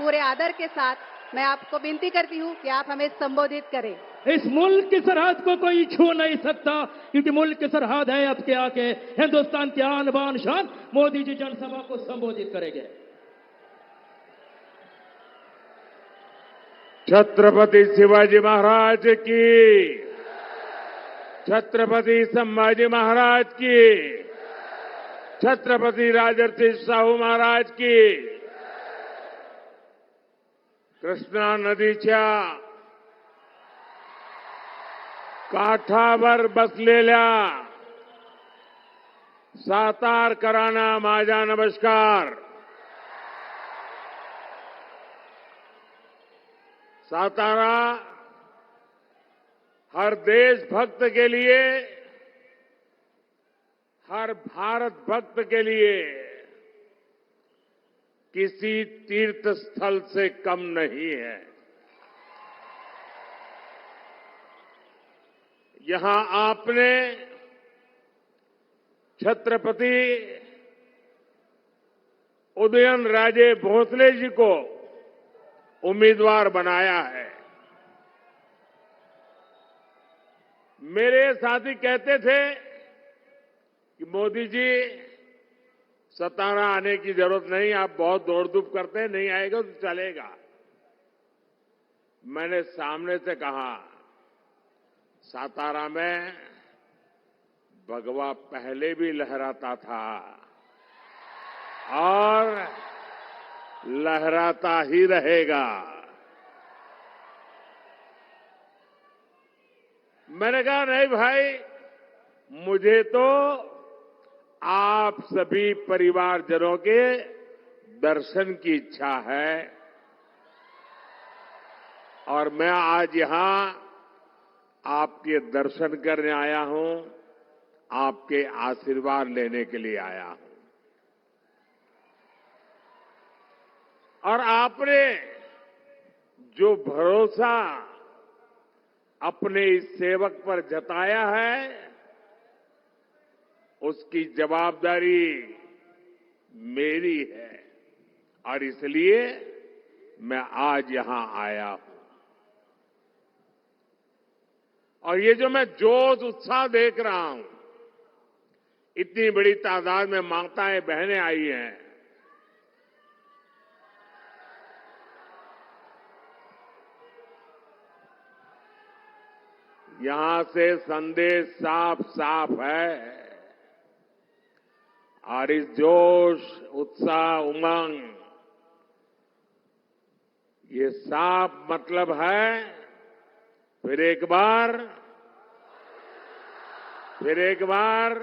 पूरे आदर के साथ मैं आपको विनती करती हूं कि आप हमें संबोधित करें। इस मुल्क की सरहद को कोई छू नहीं सकता, क्योंकि मुल्क की सरहद है आपके आके हिंदुस्तान की आन बान शान। मोदी जी जनसभा को संबोधित करेंगे। छत्रपति शिवाजी महाराज की, छत्रपति संभाजी महाराज की, छत्रपति राजर्षि शाहू महाराज की। कृष्णा नदीच्या काठावर बसलेल्या सातारकरांना माझा नमस्कार। सातारा हर देशभक्त के लिए, हर भारत भक्त के लिए किसी तीर्थ स्थल से कम नहीं है। यहां आपने छत्रपति उदयनराजे भोसले जी को उम्मीदवार बनाया है। मेरे साथी कहते थे कि मोदी जी सतारा आने की जरूरत नहीं, आप बहुत दौड़ धूप करते हैं, नहीं आएगा तो चलेगा। मैंने सामने से कहा, सातारा में भगवा पहले भी लहराता था और लहराता ही रहेगा। मैंने कहा नहीं भाई, मुझे तो आप सभी परिवारजनों के दर्शन की इच्छा है और मैं आज यहां आपके दर्शन करने आया हूं, आपके आशीर्वाद लेने के लिए आया हूं। और आपने जो भरोसा अपने इस सेवक पर जताया है, उसकी जवाबदारी मेरी है और इसलिए मैं आज यहां आया हूं। और ये जो मैं जोश उत्साह देख रहा हूं, इतनी बड़ी तादाद में माताएं बहनें आई हैं, यहां से संदेश साफ साफ है। और इस जोश, उत्साह, उमंग, ये साफ मतलब है फिर एक बार, फिर एक बार,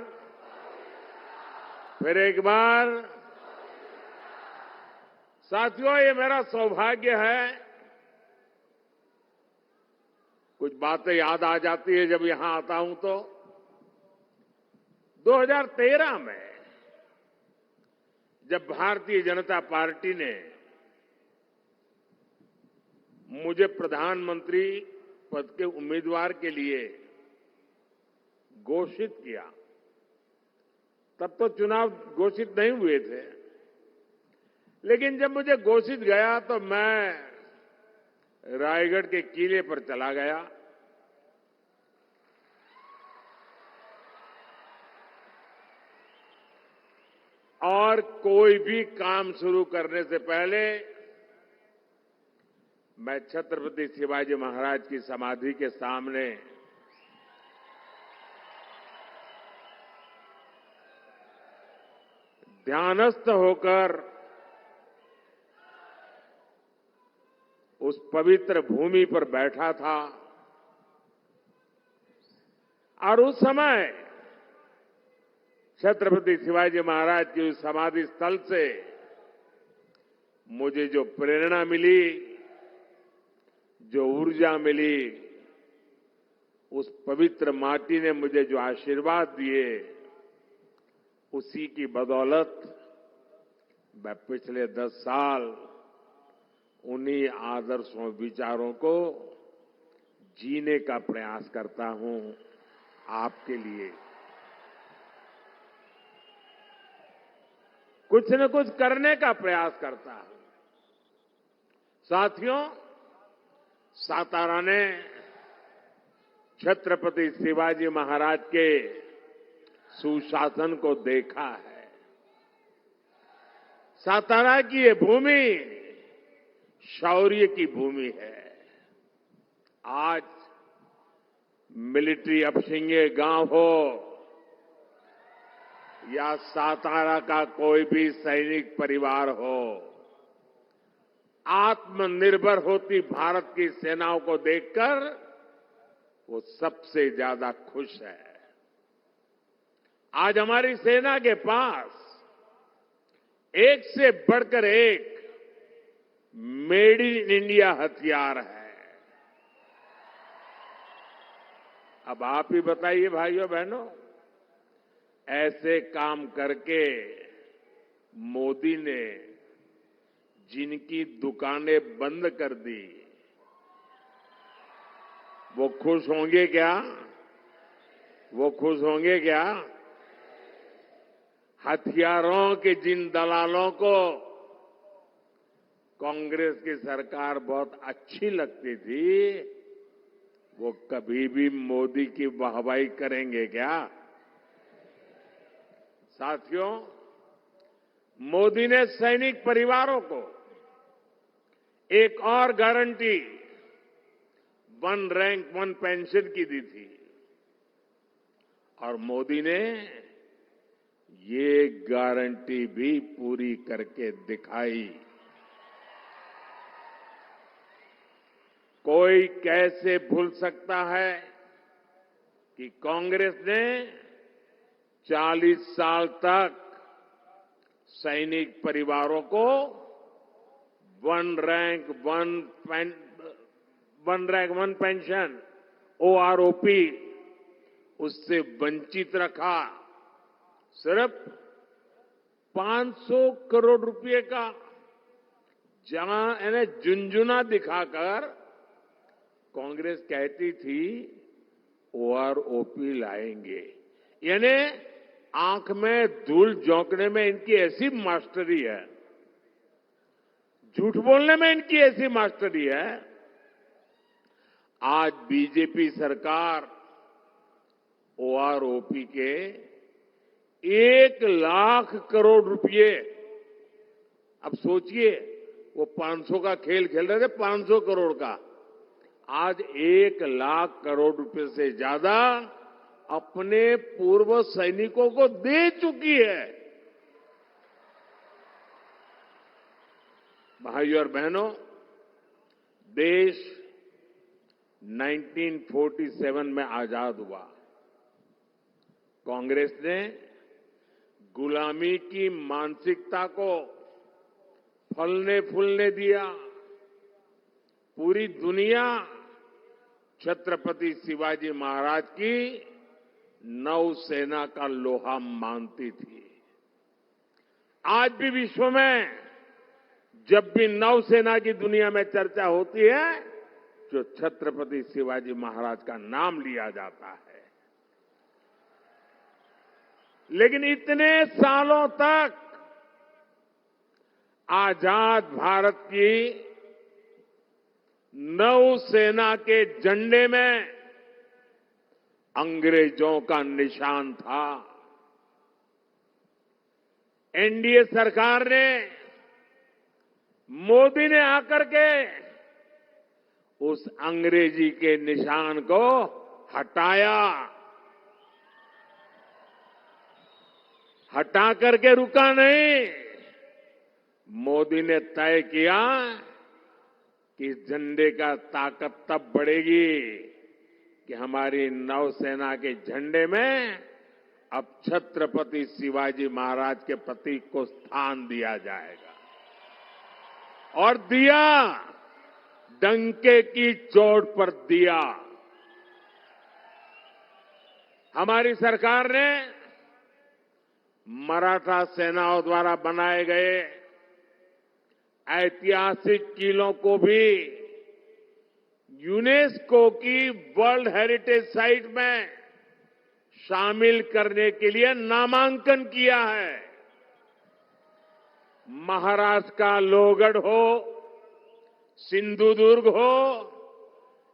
फिर एक बार। साथियों, ये मेरा सौभाग्य है, कुछ बातें याद आ जाती है जब यहां आता हूं तो। 2013 में जब भारतीय जनता पार्टी ने मुझे प्रधानमंत्री पद के उम्मीदवार के लिए घोषित किया, तब तो चुनाव घोषित नहीं हुए थे, लेकिन जब मुझे घोषित गया तो मैं रायगढ़ के किले पर चला गया। और कोई भी काम शुरू करने से पहले मैं छत्रपति शिवाजी महाराज की समाधि के सामने ध्यानस्थ होकर उस पवित्र भूमि पर बैठा था। और उस समय छत्रपति शिवाजी महाराज की उस समाधि स्थल से मुझे जो प्रेरणा मिली, जो ऊर्जा मिली, उस पवित्र माटी ने मुझे जो आशीर्वाद दिए, उसी की बदौलत मैं पिछले 10 साल उन्हीं आदर्शों, विचारों को जीने का प्रयास करता हूं आपके लिए। कुछ न कुछ करने का प्रयास करता हूं। साथियों, सातारा ने छत्रपति शिवाजी महाराज के सुशासन को देखा है। सातारा की ये भूमि शौर्य की भूमि है। आज मिलिट्री अपशिंगे गांव हो या सातारा का कोई भी सैनिक परिवार हो, आत्मनिर्भर होती भारत की सेनाओं को देखकर वो सबसे ज्यादा खुश है। आज हमारी सेना के पास एक से बढ़कर एक मेड इन इंडिया हथियार है। अब आप ही बताइए भाइयों बहनों, ऐसे काम करके मोदी ने जिनकी दुकानें बंद कर दी, वो खुश होंगे क्या? वो खुश होंगे क्या? हथियारों के जिन दलालों को कांग्रेस की सरकार बहुत अच्छी लगती थी, वो कभी भी मोदी की वाहवाही करेंगे क्या? साथियों, मोदी ने सैनिक परिवारों को एक और guarantee one rank one pension की दी थी और मोदी ने ये गारंटी भी पूरी करके दिखाई। कोई कैसे भूल सकता है कि कांग्रेस ने 40 साल तक सैनिक परिवारों को one rank one pension OROP उससे वंचित रखा। सिर्फ 500 करोड़ रुपए का जहां यानी झुंझुना दिखाकर कांग्रेस कहती थी ओआरओपी लाएंगे, यानी आंख में धूल झोंकने में इनकी ऐसी मास्टरी है, झूठ बोलने में इनकी ऐसी मास्टरी है। आज बीजेपी सरकार ओआरओपी के 1 लाख करोड़ रुपए, अब सोचिए वो 500 का खेल खेल रहे थे, 500 करोड़ का, आज 1 लाख करोड़ रुपए से ज्यादा अपने पूर्व सैनिकों को दे चुकी है। भाइयों और बहनों, देश 1947 में आजाद हुआ। कांग्रेस ने गुलामी की मानसिकता को फलने फूलने दिया। पूरी दुनिया छत्रपति शिवाजी महाराज की नौसेना का लोहा मानती थी। आज भी विश्व में जब भी नौसेना की दुनिया में चर्चा होती है, जो छत्रपति शिवाजी महाराज का नाम लिया जाता है। लेकिन इतने सालों तक आजाद भारत की नौसेना के झंडे में अंग्रेजों का निशान था। एनडीए सरकार ने, मोदी ने आकर के उस अंग्रेजी के निशान को हटाया। हटा करके रुका नहीं, मोदी ने तय किया कि इस झंडे का ताकत तब बढ़ेगी कि हमारी नौसेना के झंडे में अब छत्रपति शिवाजी महाराज के प्रतीक को स्थान दिया जाएगा। और दिया, डंके की चोट पर दिया। हमारी सरकार ने मराठा सेनाओं द्वारा बनाए गए ऐतिहासिक किलों को भी यूनेस्को की वर्ल्ड हेरिटेज साइट में शामिल करने के लिए नामांकन किया है। महाराष्ट्र का लोहगढ़ हो, सिंधुदुर्ग हो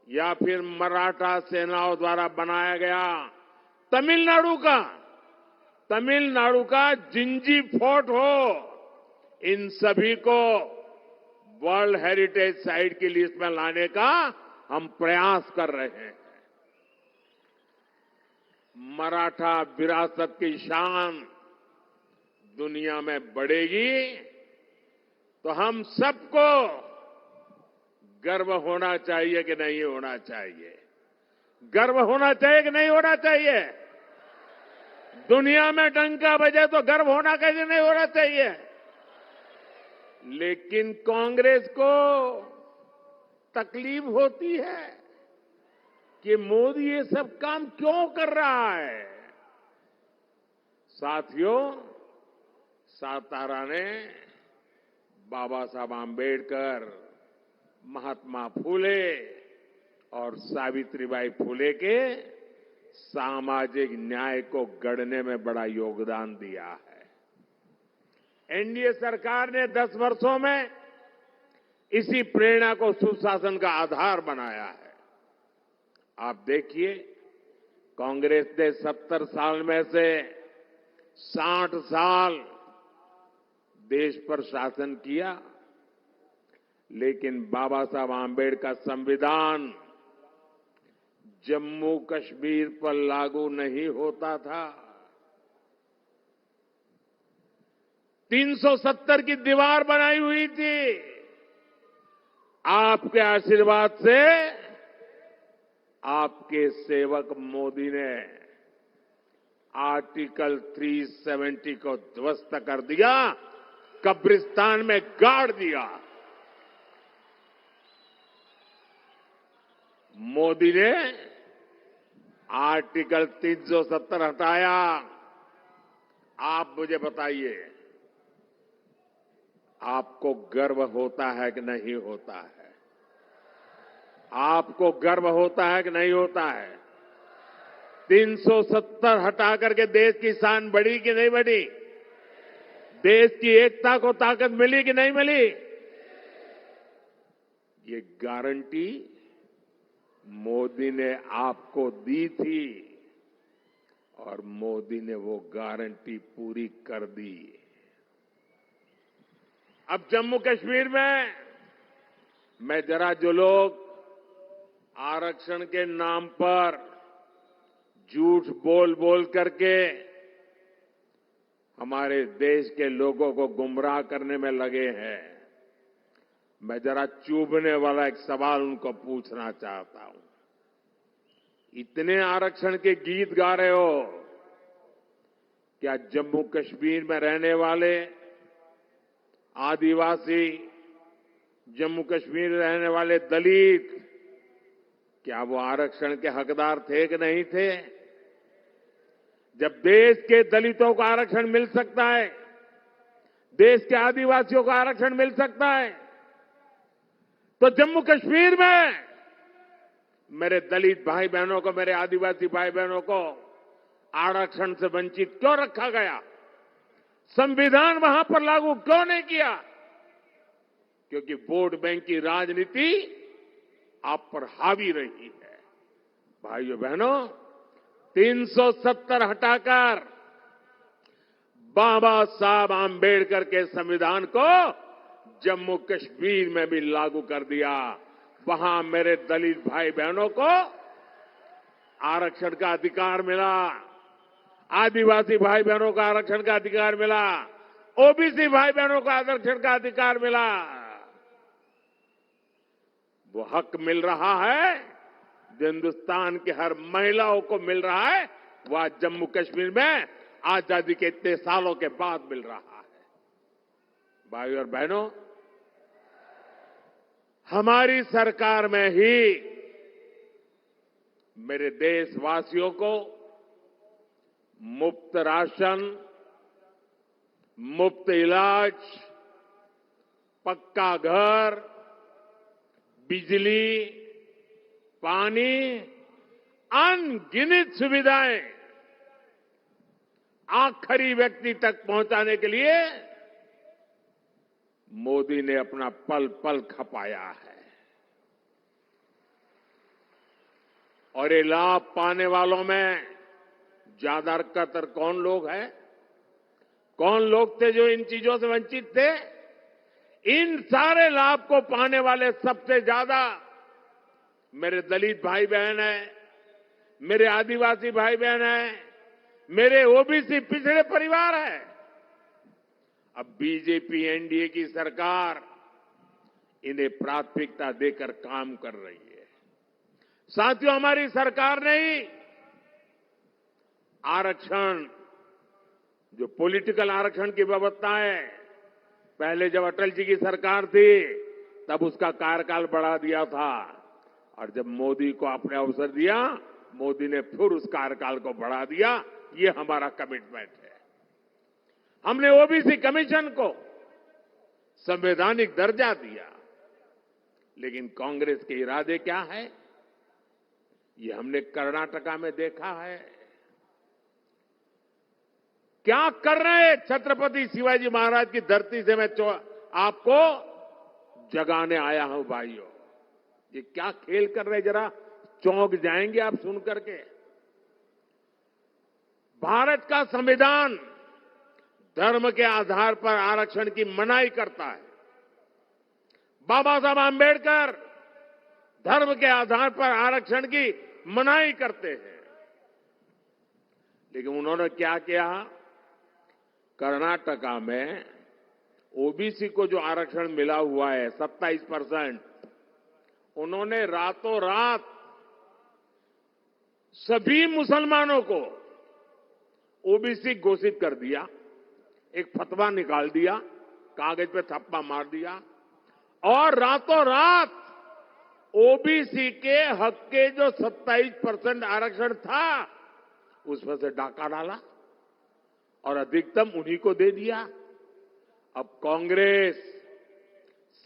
या फिर मराठा सेनाओं द्वारा बनाया गया तमिलनाडु का जिंजी फोर्ट हो, इन सभी को वर्ल्ड हेरिटेज साइट की लिस्ट में लाने का हम प्रयास कर रहे हैं। मराठा विरासत की शान दुनिया में बढ़ेगी तो हम सबको गर्व होना चाहिए कि नहीं होना चाहिए? गर्व होना चाहिए कि नहीं होना चाहिए? दुनिया में डंका बजे तो गर्व होना कैसे नहीं होना चाहिए? लेकिन कांग्रेस को तकलीफ होती है कि मोदी ये सब काम क्यों कर रहा है। साथियों, सातारा ने बाबा साहब आंबेडकर, महात्मा फूले और सावित्रीबाई फूले के सामाजिक न्याय को गढ़ने में बड़ा योगदान दिया है। एनडीए सरकार ने 10 वर्षों में इसी प्रेरणा को सुशासन का आधार बनाया है। आप देखिए, कांग्रेस ने 70 साल में से 60 साल देश पर शासन किया, लेकिन बाबा साहब आंबेडकर संविधान जम्मू कश्मीर पर लागू नहीं होता था। 370 की दीवार बनाई हुई थी। आपके आशीर्वाद से आपके सेवक मोदी ने आर्टिकल 370 को ध्वस्त कर दिया, कब्रिस्तान में गाड़ दिया। मोदी ने आर्टिकल 370 हटाया। आप मुझे बताइए, आपको गर्व होता है कि नहीं होता है? आपको गर्व होता है कि नहीं होता है? 370 हटा करके देश की शान बढ़ी कि नहीं बढ़ी? देश की एकता को ताकत मिली कि नहीं मिली? ये गारंटी मोदी ने आपको दी थी और मोदी ने वो गारंटी पूरी कर दी। अब जम्मू कश्मीर में मैं जरा जो लोग आरक्षण के नाम पर झूठ बोल बोल करके हमारे देश के लोगों को गुमराह करने में लगे हैं, मैं जरा चुभने वाला एक सवाल उनको पूछना चाहता हूं। इतने आरक्षण के गीत गा रहे हो, क्या जम्मू कश्मीर में रहने वाले आदिवासी, जम्मू कश्मीर में रहने वाले दलित, क्या वो आरक्षण के हकदार थे कि नहीं थे? जब देश के दलितों को आरक्षण मिल सकता है, देश के आदिवासियों को आरक्षण मिल सकता है, तो जम्मू कश्मीर में मेरे दलित भाई बहनों को, मेरे आदिवासी भाई बहनों को आरक्षण से वंचित क्यों रखा गया? संविधान वहां पर लागू क्यों नहीं किया? क्योंकि वोट बैंक की राजनीति आप पर हावी रही है। भाइयों बहनों, 370 हटाकर बाबा साहब आंबेडकर के संविधान को जम्मू कश्मीर में भी लागू कर दिया। वहां मेरे दलित भाई बहनों को आरक्षण का अधिकार मिला, आदिवासी भाई बहनों को आरक्षण का अधिकार मिला, ओबीसी भाई बहनों को आरक्षण का अधिकार मिला। वो हक मिल रहा है जो हिंदुस्तान के हर महिलाओं को मिल रहा है, वो आज जम्मू कश्मीर में आजादी के इतने सालों के बाद मिल रहा है। भाइयों और बहनों, हमारी सरकार में ही मेरे देशवासियों को मुफ्त राशन, मुफ्त इलाज, पक्का घर, बिजली, पानी, अनगिनत सुविधाएं आखिरी व्यक्ति तक पहुंचाने के लिए मोदी ने अपना पल पल खपाया है। और ये लाभ पाने वालों में ज्यादातर कौन लोग हैं? कौन लोग थे जो इन चीजों से वंचित थे? इन सारे लाभ को पाने वाले सबसे ज्यादा मेरे दलित भाई बहन हैं, मेरे आदिवासी भाई बहन हैं, मेरे ओबीसी पिछड़े परिवार हैं। अब बीजेपी एनडीए की सरकार इन्हें प्राथमिकता देकर काम कर रही है। साथियों, हमारी सरकार ने ही आरक्षण, जो पॉलिटिकल आरक्षण की व्यवस्था है, पहले जब अटल जी की सरकार थी तब उसका कार्यकाल बढ़ा दिया था, और जब मोदी को आपने अवसर दिया, मोदी ने फिर उस कार्यकाल को बढ़ा दिया। ये हमारा कमिटमेंट है। हमने ओबीसी कमीशन को संवैधानिक दर्जा दिया, लेकिन कांग्रेस के इरादे क्या है, ये हमने कर्नाटका में देखा है। क्या कर रहे हैं? छत्रपति शिवाजी महाराज की धरती से मैं आपको जगाने आया हूं भाइयों। ये क्या खेल कर रहे, जरा चौंक जाएंगे आप सुन करके। भारत का संविधान धर्म के आधार पर आरक्षण की मनाही करता है। बाबा साहब आंबेडकर धर्म के आधार पर आरक्षण की मनाही करते हैं, लेकिन उन्होंने क्या किया? कर्नाटका में ओबीसी को जो आरक्षण मिला हुआ है 27%, उन्होंने रातों रात सभी मुसलमानों को ओबीसी घोषित कर दिया। एक फतवा निकाल दिया, कागज पे थप्पा मार दिया, और रातों रात ओबीसी के हक के जो 27% आरक्षण था उसमें से डाका डाला और अधिकतम उन्हीं को दे दिया। अब कांग्रेस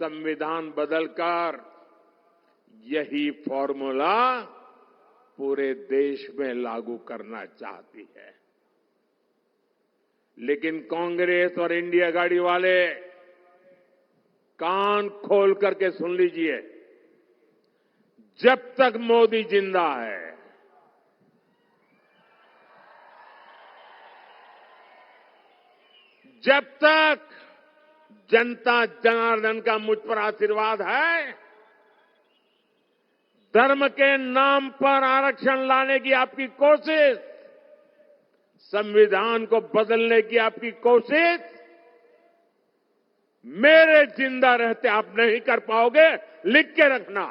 संविधान बदलकर यही फॉर्मूला पूरे देश में लागू करना चाहती है, लेकिन कांग्रेस और इंडिया गाड़ी वाले कान खोल करके सुन लीजिए, जब तक मोदी जिंदा है, जब तक जनता जनार्दन का मुझ पर आशीर्वाद है, धर्म के नाम पर आरक्षण लाने की आपकी कोशिश, संविधान को बदलने की आपकी कोशिश, मेरे जिंदा रहते आप नहीं कर पाओगे, लिख के रखना।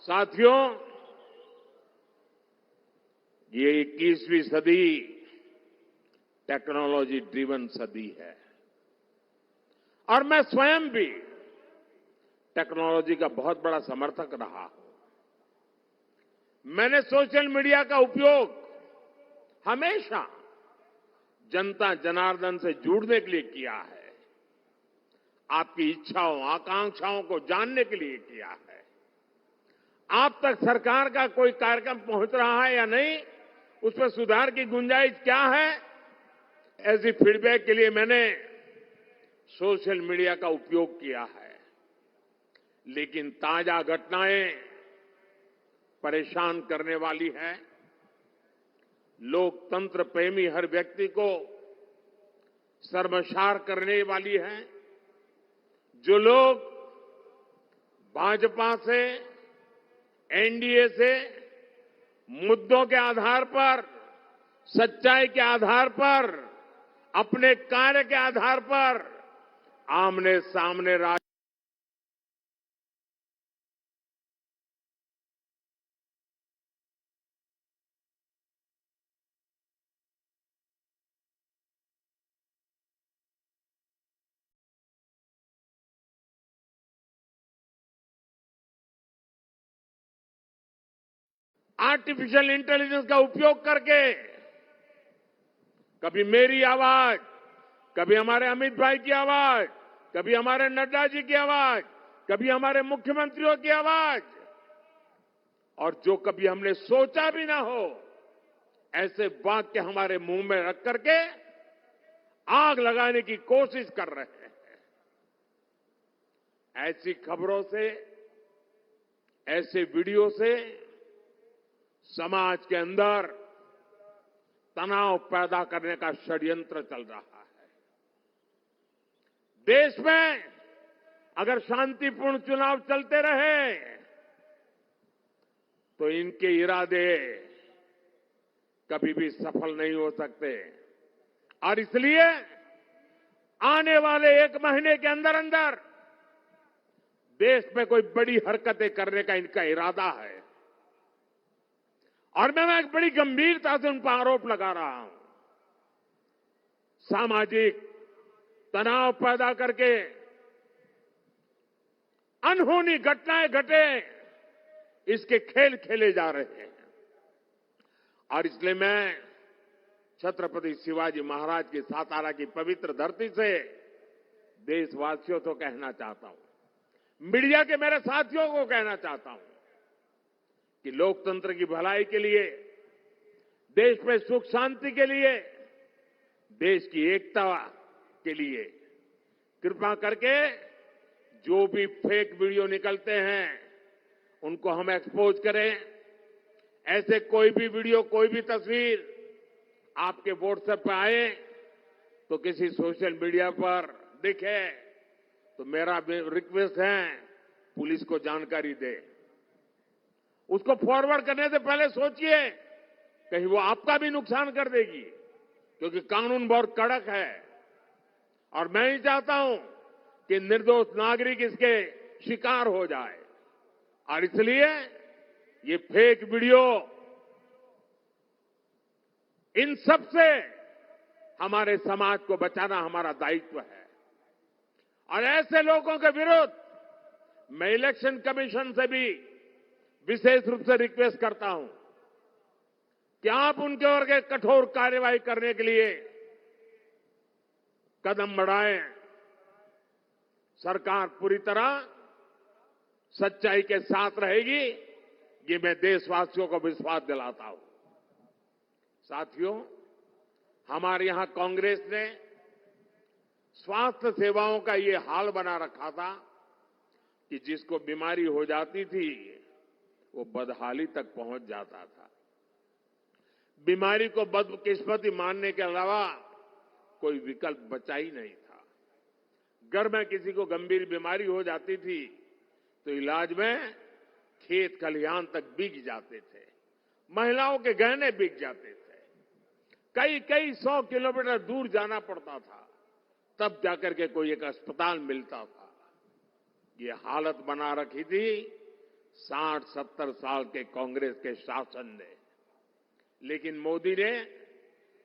साथियों, ये 21वीं सदी टेक्नोलॉजी ड्रिवन सदी है, और मैं स्वयं भी टेक्नोलॉजी का बहुत बड़ा समर्थक रहा हूं। मैंने सोशल मीडिया का उपयोग हमेशा जनता जनार्दन से जुड़ने के लिए किया है, आपकी इच्छाओं आकांक्षाओं को जानने के लिए किया है। आप तक सरकार का कोई कार्यक्रम पहुंच रहा है या नहीं, उस पर सुधार की गुंजाइश क्या है, ऐसी फीडबैक के लिए मैंने सोशल मीडिया का उपयोग किया है। लेकिन ताजा घटनाएं परेशान करने वाली है, लोकतंत्र प्रेमी हर व्यक्ति को शर्मसार करने वाली है। जो लोग भाजपा से, एनडीए से मुद्दों के आधार पर, सच्चाई के आधार पर, अपने कार्य के आधार पर आमने सामने आर्टिफिशियल इंटेलिजेंस का उपयोग करके कभी मेरी आवाज, कभी हमारे अमित भाई की आवाज, कभी हमारे नड्डा जी की आवाज, कभी हमारे मुख्यमंत्रियों की आवाज, और जो कभी हमने सोचा भी ना हो, ऐसे वाक्य हमारे मुंह में रख करके आग लगाने की कोशिश कर रहे हैं। ऐसी खबरों से, ऐसे वीडियो से समाज के अंदर तनाव पैदा करने का षड्यंत्र चल रहा है। देश में अगर शांतिपूर्ण चुनाव चलते रहे तो इनके इरादे कभी भी सफल नहीं हो सकते और इसलिए आने वाले 1 महीने के अंदर अंदर देश में कोई बड़ी हरकतें करने का इनका इरादा है और मैं एक बड़ी गंभीरता से उन पर आरोप लगा रहा हूं। सामाजिक तनाव पैदा करके अनहोनी घटनाएं घटे, इसके खेल खेले जा रहे हैं और इसलिए मैं छत्रपति शिवाजी महाराज की सातारा की पवित्र धरती से देशवासियों को कहना चाहता हूं, मीडिया के मेरे साथियों को कहना चाहता हूं कि लोकतंत्र की भलाई के लिए, देश में सुख शांति के लिए, देश की एकता के लिए कृपा करके जो भी फेक वीडियो निकलते हैं उनको हम एक्सपोज करें। ऐसे कोई भी वीडियो, कोई भी तस्वीर आपके व्हाट्सएप पर आए तो किसी सोशल मीडिया पर दिखे तो मेरा रिक्वेस्ट है पुलिस को जानकारी दे। उसको फॉरवर्ड करने से पहले सोचिए कहीं वो आपका भी नुकसान कर देगी, क्योंकि कानून बहुत कड़क है और मैं ही चाहता हूं कि निर्दोष नागरिक इसके शिकार हो जाए और इसलिए ये फेक वीडियो, इन सब से हमारे समाज को बचाना हमारा दायित्व है और ऐसे लोगों के विरुद्ध मैं इलेक्शन कमीशन से भी विशेष रूप से रिक्वेस्ट करता हूं कि आप उनके ओर के कठोर कार्रवाई करने के लिए कदम बढ़ाएं। सरकार पूरी तरह सच्चाई के साथ रहेगी, ये मैं देशवासियों को विश्वास दिलाता हूं। साथियों, हमारे यहां कांग्रेस ने स्वास्थ्य सेवाओं का ये हाल बना रखा था कि जिसको बीमारी हो जाती थी वो बदहाली तक पहुंच जाता था। बीमारी को बदकिस्मती मानने के अलावा कोई विकल्प बचा ही नहीं था। घर में किसी को गंभीर बीमारी हो जाती थी तो इलाज में खेत खलिहान तक बिक जाते थे, महिलाओं के गहने बिक जाते थे, कई कई 100 किलोमीटर दूर जाना पड़ता था, तब जाकर के कोई एक अस्पताल मिलता था। ये हालत बना रखी थी 60-70 साल के कांग्रेस के शासन ने। लेकिन मोदी ने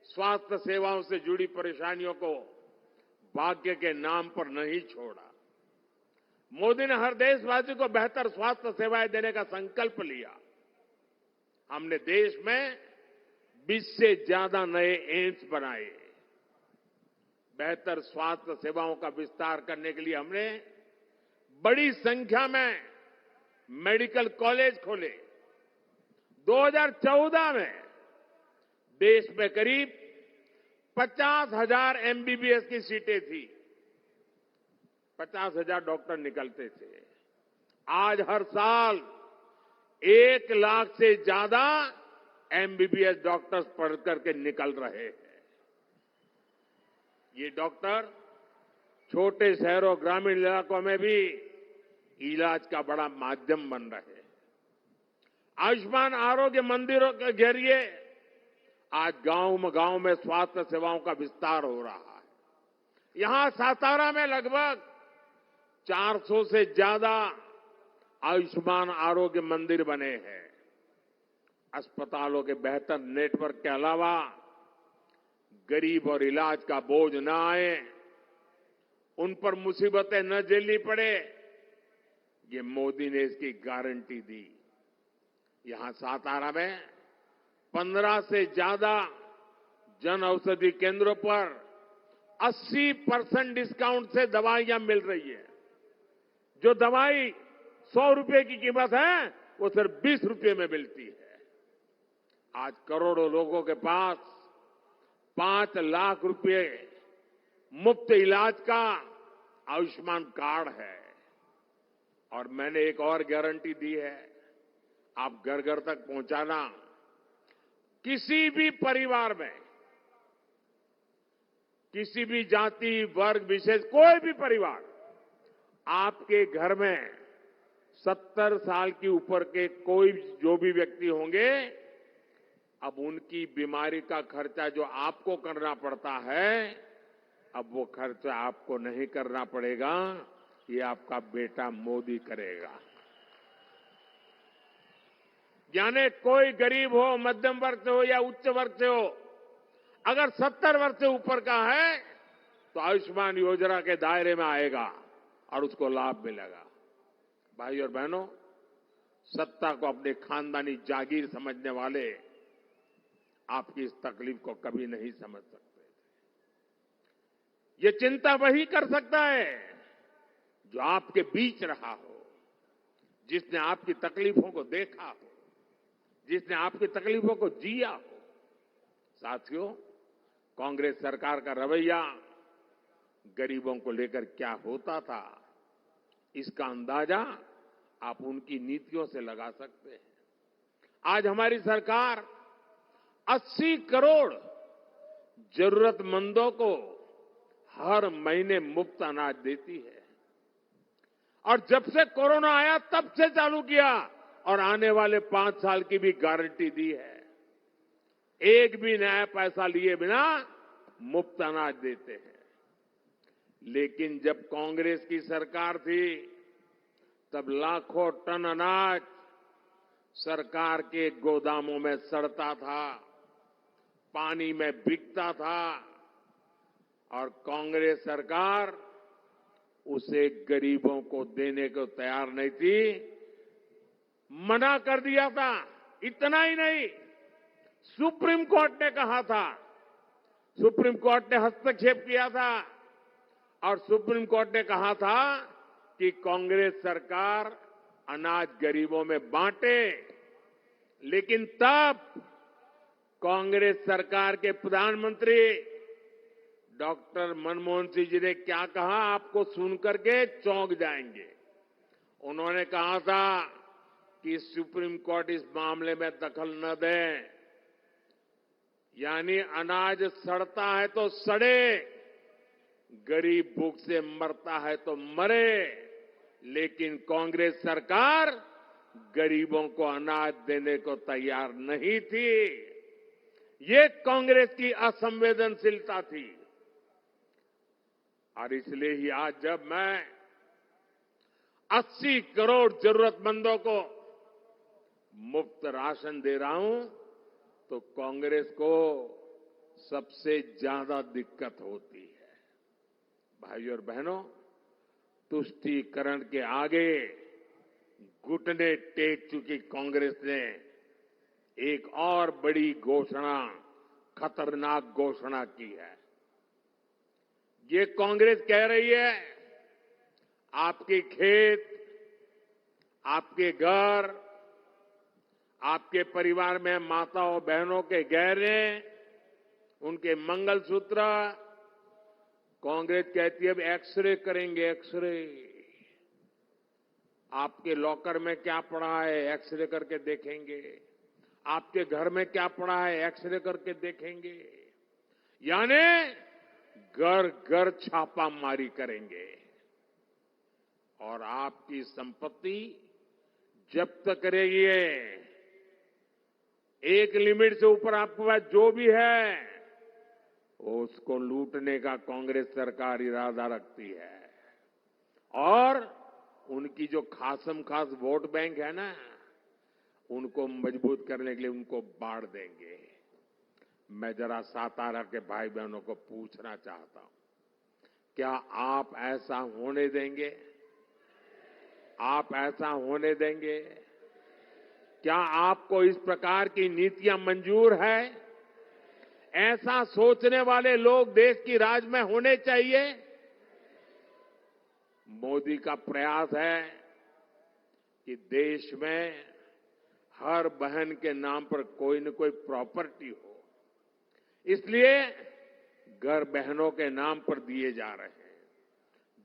स्वास्थ्य सेवाओं से जुड़ी परेशानियों को भाग्य के नाम पर नहीं छोड़ा। मोदी ने हर देशवासी को बेहतर स्वास्थ्य सेवाएं देने का संकल्प लिया। हमने देश में 20 से ज्यादा नए एम्स बनाए। बेहतर स्वास्थ्य सेवाओं का विस्तार करने के लिए हमने बड़ी संख्या में मेडिकल कॉलेज खोले। 2014 में देश में करीब 50,000 एमबीबीएस की सीटें थी, 50,000 डॉक्टर निकलते थे। आज हर साल 1 लाख से ज्यादा एमबीबीएस डॉक्टर्स पढ़ करके निकल रहे हैं। ये डॉक्टर छोटे शहरों, ग्रामीण इलाकों में भी इलाज का बड़ा माध्यम बन रहे हैं। आयुष्मान आरोग्य मंदिरों के जरिए आज गांव में स्वास्थ्य सेवाओं का विस्तार हो रहा है। यहां सातारा में लगभग 400 से ज्यादा आयुष्मान आरोग्य मंदिर बने हैं। अस्पतालों के बेहतर नेटवर्क के अलावा गरीब और इलाज का बोझ न आए, उन पर मुसीबतें न झेलनी पड़े, ये मोदी ने इसकी गारंटी दी। यहां सातारा में 15 से ज्यादा जन औषधि केंद्रों पर 80% डिस्काउंट से दवाइयां मिल रही है। जो दवाई 100 रुपए की कीमत है वो सिर्फ 20 रुपए में मिलती है। आज करोड़ों लोगों के पास 5 लाख रुपए मुफ्त इलाज का आयुष्मान कार्ड है। और मैंने एक और गारंटी दी है, आप घर घर तक पहुंचाना। किसी भी परिवार में, किसी भी जाति वर्ग विशेष, कोई भी परिवार, आपके घर में 70 साल की ऊपर के कोई जो भी व्यक्ति होंगे, अब उनकी बीमारी का खर्चा जो आपको करना पड़ता है, अब वो खर्चा आपको नहीं करना पड़ेगा, ये आपका बेटा मोदी करेगा। यानी कोई गरीब हो, मध्यम वर्ग से हो या उच्च वर्ग से हो, अगर 70 वर्ष से ऊपर का है तो आयुष्मान योजना के दायरे में आएगा और उसको लाभ मिलेगा। भाई और बहनों, सत्ता को अपने खानदानी जागीर समझने वाले आपकी इस तकलीफ को कभी नहीं समझ सकते। ये चिंता वही कर सकता है जो आपके बीच रहा हो, जिसने आपकी तकलीफों को देखा हो, जिसने आपकी तकलीफों को जिया हो। साथियों, कांग्रेस सरकार का रवैया गरीबों को लेकर क्या होता था, इसका अंदाजा आप उनकी नीतियों से लगा सकते हैं। आज हमारी सरकार 80 करोड़ जरूरतमंदों को हर महीने मुफ्त अनाज देती है। और जब से कोरोना आया तब से चालू किया और आने वाले 5 साल की भी गारंटी दी है। एक भी नया पैसा लिए बिना मुफ्त अनाज देते हैं। लेकिन जब कांग्रेस की सरकार थी तब लाखों टन अनाज सरकार के गोदामों में सड़ता था, पानी में बिकता था और कांग्रेस सरकार उसे गरीबों को देने को तैयार नहीं थी, मना कर दिया था। इतना ही नहीं, सुप्रीम कोर्ट ने कहा था, सुप्रीम कोर्ट ने हस्तक्षेप किया था और सुप्रीम कोर्ट ने कहा था कि कांग्रेस सरकार अनाज गरीबों में बांटे। लेकिन तब कांग्रेस सरकार के प्रधानमंत्री डॉक्टर मनमोहन सिंह जी ने क्या कहा, आपको सुनकर के चौंक जाएंगे। उन्होंने कहा था कि सुप्रीम कोर्ट इस मामले में दखल न दे, यानी अनाज सड़ता है तो सड़े, गरीब भूख से मरता है तो मरे, लेकिन कांग्रेस सरकार गरीबों को अनाज देने को तैयार नहीं थी। ये कांग्रेस की असंवेदनशीलता थी। और इसलिए ही आज जब मैं 80 करोड़ जरूरतमंदों को मुफ्त राशन दे रहा हूं तो कांग्रेस को सबसे ज्यादा दिक्कत होती है। भाइयों और बहनों, तुष्टीकरण के आगे घुटने टेक चुकी कांग्रेस ने एक और बड़ी घोषणा, खतरनाक घोषणा की है। ये कांग्रेस कह रही है आपके खेत, आपके घर, आपके परिवार में माताओं बहनों के गहने, उनके मंगलसूत्र, कांग्रेस कहती है अब एक्सरे करेंगे, एक्सरे। आपके लॉकर में क्या पड़ा है, एक्सरे करके देखेंगे। आपके घर में क्या पड़ा है, एक्सरे करके देखेंगे। यानी घर घर छापामारी करेंगे और आपकी संपत्ति जब्त करेगी। एक लिमिट से ऊपर आपके पास जो भी है उसको लूटने का कांग्रेस सरकार इरादा रखती है। और उनकी जो खासम खास वोट बैंक है ना, उनको मजबूत करने के लिए उनको बाढ़ देंगे। मैं जरा सातारा के भाई बहनों को पूछना चाहता हूं, क्या आप ऐसा होने देंगे? आप ऐसा होने देंगे? क्या आपको इस प्रकार की नीतियां मंजूर है? ऐसा सोचने वाले लोग देश की राज में होने चाहिए। मोदी का प्रयास है कि देश में हर बहन के नाम पर कोई न कोई प्रॉपर्टी हो, इसलिए घर बहनों के नाम पर दिए जा रहे हैं।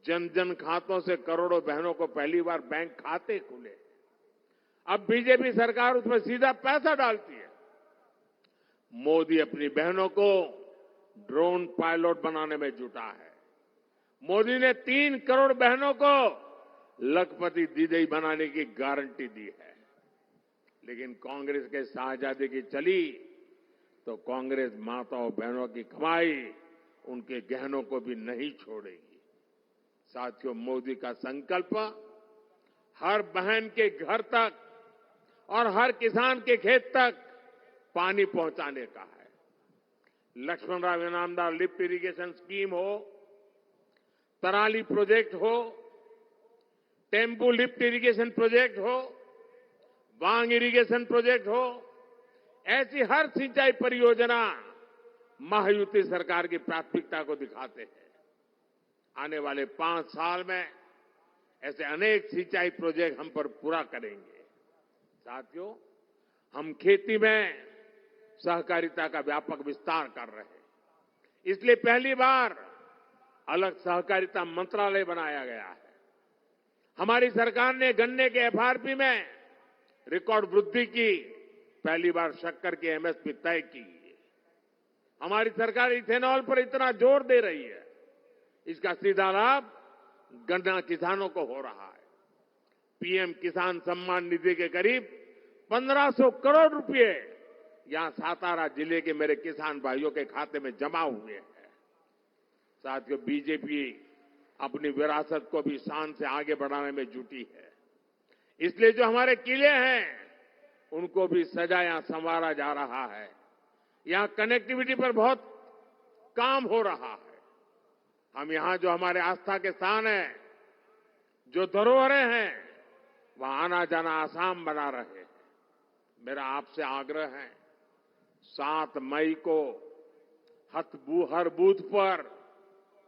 जन जन खातों से करोड़ों बहनों को पहली बार बैंक खाते खुले। अब बीजेपी सरकार उसमें सीधा पैसा डालती है। मोदी अपनी बहनों को ड्रोन पायलट बनाने में जुटा है। मोदी ने 3 करोड़ बहनों को लखपति दीदी बनाने की गारंटी दी है। लेकिन कांग्रेस के शाहजादे की चली तो कांग्रेस माताओं बहनों की कमाई, उनके गहनों को भी नहीं छोड़ेगी। साथियों, मोदी का संकल्प हर बहन के घर तक और हर किसान के खेत तक पानी पहुंचाने का है। Lakshman Rao Inamdar lift irrigation scheme हो, तराली प्रोजेक्ट हो, टेम्पू लिफ्ट इरिगेशन प्रोजेक्ट हो, वांग इरिगेशन प्रोजेक्ट हो, ऐसी हर सिंचाई परियोजना महायुति सरकार की प्राथमिकता को दिखाते हैं। आने वाले 5 साल में ऐसे अनेक सिंचाई प्रोजेक्ट हम पर पूरा करेंगे। साथियों, हम खेती में सहकारिता का व्यापक विस्तार कर रहे हैं। इसलिए पहली बार अलग सहकारिता मंत्रालय बनाया गया है। हमारी सरकार ने गन्ने के एफआरपी में रिकॉर्ड वृद्धि की, पहली बार शक्कर की एमएसपी तय की। हमारी सरकार इथेनॉल पर इतना जोर दे रही है, इसका सीधा लाभ गन्ना किसानों को हो रहा है। पीएम किसान सम्मान निधि के करीब 1500 करोड़ रुपए यहां सातारा जिले के मेरे किसान भाइयों के खाते में जमा हुए हैं। साथियों, बीजेपी अपनी विरासत को भी शान से आगे बढ़ाने में जुटी है। इसलिए जो हमारे किले हैं उनको भी सजाया संवारा जा रहा है। यहां कनेक्टिविटी पर बहुत काम हो रहा है। हम यहां जो हमारे आस्था के स्थान हैं, जो धरोहरें हैं, वहां आना जाना आसान बना रहे हैं। मेरा आपसे आग्रह है, 7 मई को हर बूथ पर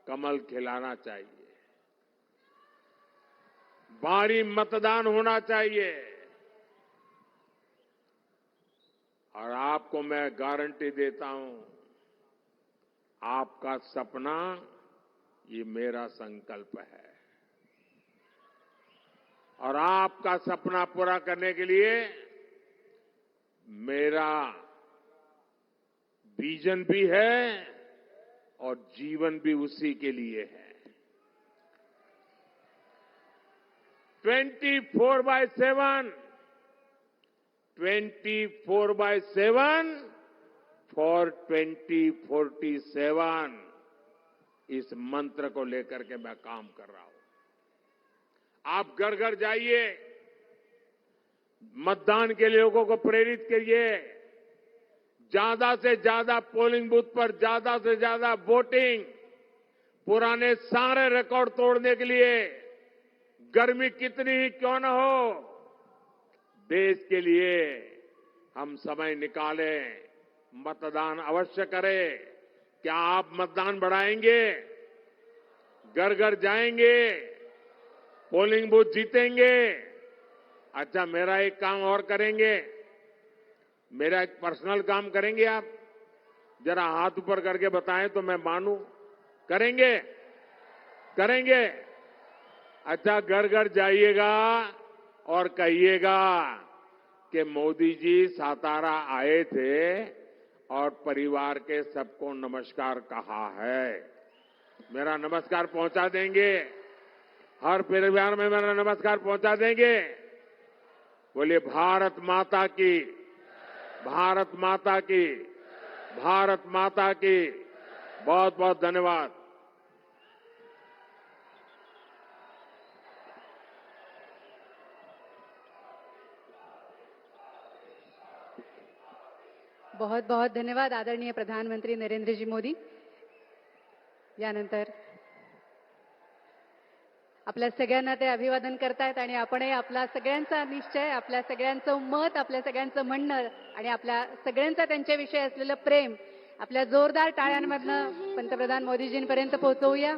कमल खिलाना चाहिए। भारी मतदान होना चाहिए। और आपको मैं गारंटी देता हूं, आपका सपना ये मेरा संकल्प है। और आपका सपना पूरा करने के लिए मेरा विजन भी है और जीवन भी उसी के लिए है। 24/7 फॉर 2047 इस मंत्र को लेकर के मैं काम कर रहा हूं। आप घर घर जाइए, मतदान के लिए लोगों को प्रेरित करिए, ज्यादा से ज्यादा पोलिंग बूथ पर ज्यादा से ज्यादा वोटिंग, पुराने सारे रिकॉर्ड तोड़ने के लिए गर्मी कितनी ही क्यों न हो, देश के लिए हम समय निकालें, मतदान अवश्य करें। क्या आप मतदान बढ़ाएंगे? घर घर जाएंगे, पोलिंग बूथ जीतेंगे? अच्छा, मेरा एक काम और करेंगे, मेरा एक पर्सनल काम करेंगे आप? जरा हाथ ऊपर करके बताएं तो मैं मानूं। करेंगे? करेंगे? अच्छा, घर घर जाइएगा और कहिएगा कि मोदी जी सातारा आए थे और परिवार के सबको नमस्कार कहा है। मेरा नमस्कार पहुंचा देंगे? हर परिवार में मेरा नमस्कार पहुंचा देंगे? बोलिए भारत माता की, भारत माता की, भारत माता की। बहुत बहुत धन्यवाद। बहुत बहुत धन्यवाद आदरणीय प्रधानमंत्री नरेंद्रजी मोदी। यानंतर आपल्या सगळ्यांना ते अभिवादन करतायत आणि आपणही आपला सगळ्यांचा निश्चय, आपल्या सगळ्यांचं मत, आपल्या सगळ्यांचं म्हणणं आणि आपल्या सगळ्यांचं त्यांच्याविषयी असलेलं प्रेम आपल्या जोरदार टाळ्यांमधनं पंतप्रधान मोदीजींपर्यंत पोहोचवूया।